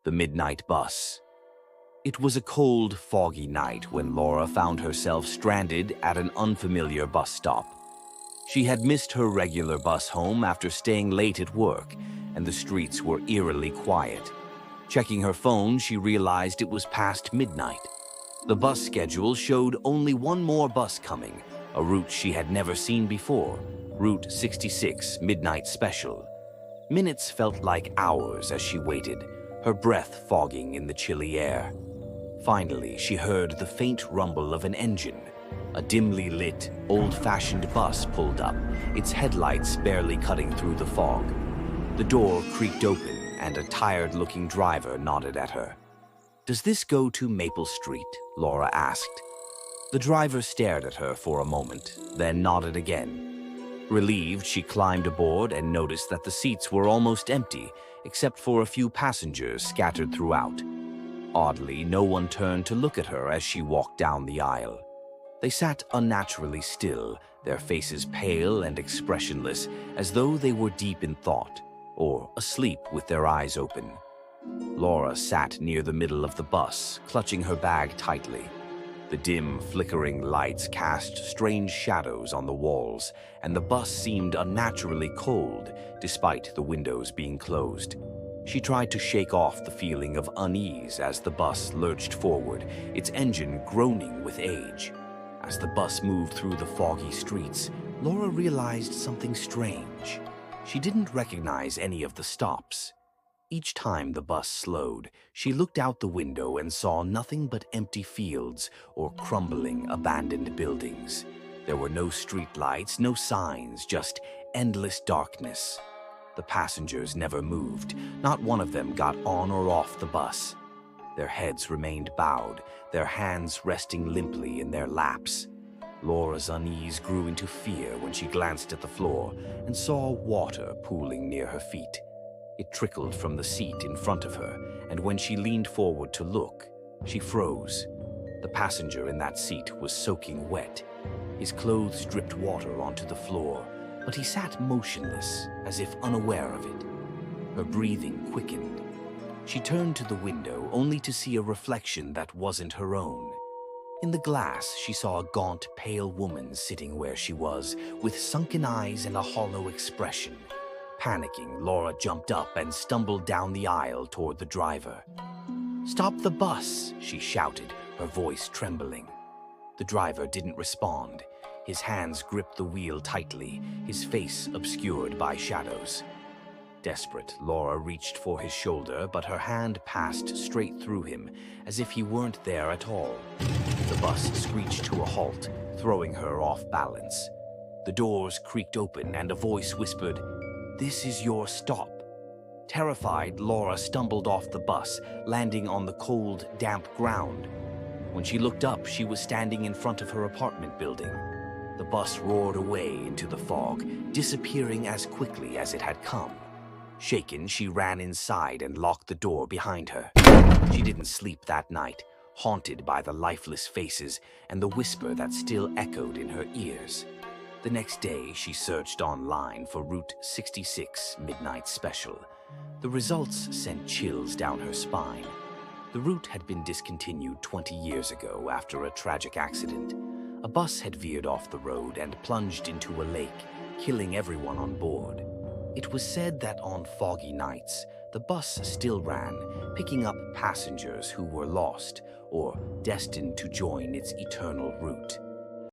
The midnight bus. It was a cold, foggy night when Laura found herself stranded at an unfamiliar bus stop. She had missed her regular bus home after staying late at work, and the streets were eerily quiet. Checking her phone, she realized it was past midnight. The bus schedule showed only one more bus coming, a route she had never seen before, Route 66 Midnight Special. Minutes felt like hours as she waited, her breath fogging in the chilly air. Finally, she heard the faint rumble of an engine. A dimly lit, old-fashioned bus pulled up, its headlights barely cutting through the fog. The door creaked open, and a tired-looking driver nodded at her. "Does this go to Maple Street?" Laura asked. The driver stared at her for a moment, then nodded again. Relieved, she climbed aboard and noticed that the seats were almost empty, except for a few passengers scattered throughout. Oddly, no one turned to look at her as she walked down the aisle. They sat unnaturally still, their faces pale and expressionless, as though they were deep in thought, or asleep with their eyes open. Laura sat near the middle of the bus, clutching her bag tightly. The dim, flickering lights cast strange shadows on the walls, and the bus seemed unnaturally cold, despite the windows being closed. She tried to shake off the feeling of unease as the bus lurched forward, its engine groaning with age. As the bus moved through the foggy streets, Laura realized something strange. She didn't recognize any of the stops. Each time the bus slowed, she looked out the window and saw nothing but empty fields or crumbling, abandoned buildings. There were no streetlights, no signs, just endless darkness. The passengers never moved. Not one of them got on or off the bus. Their heads remained bowed, their hands resting limply in their laps. Laura's unease grew into fear when she glanced at the floor and saw water pooling near her feet. It trickled from the seat in front of her, and when she leaned forward to look, she froze. The passenger in that seat was soaking wet. His clothes dripped water onto the floor, but he sat motionless, as if unaware of it. Her breathing quickened. She turned to the window, only to see a reflection that wasn't her own. In the glass, she saw a gaunt, pale woman sitting where she was, with sunken eyes and a hollow expression. Panicking, Laura jumped up and stumbled down the aisle toward the driver. "Stop the bus!" she shouted, her voice trembling. The driver didn't respond. His hands gripped the wheel tightly, his face obscured by shadows. Desperate, Laura reached for his shoulder, but her hand passed straight through him, as if he weren't there at all. The bus screeched to a halt, throwing her off balance. The doors creaked open and a voice whispered, "This is your stop." Terrified, Laura stumbled off the bus, landing on the cold, damp ground. When she looked up, she was standing in front of her apartment building. The bus roared away into the fog, disappearing as quickly as it had come. Shaken, she ran inside and locked the door behind her. She didn't sleep that night, haunted by the lifeless faces and the whisper that still echoed in her ears. The next day, she searched online for Route 66 Midnight Special. The results sent chills down her spine. The route had been discontinued 20 years ago after a tragic accident. A bus had veered off the road and plunged into a lake, killing everyone on board. It was said that on foggy nights, the bus still ran, picking up passengers who were lost or destined to join its eternal route.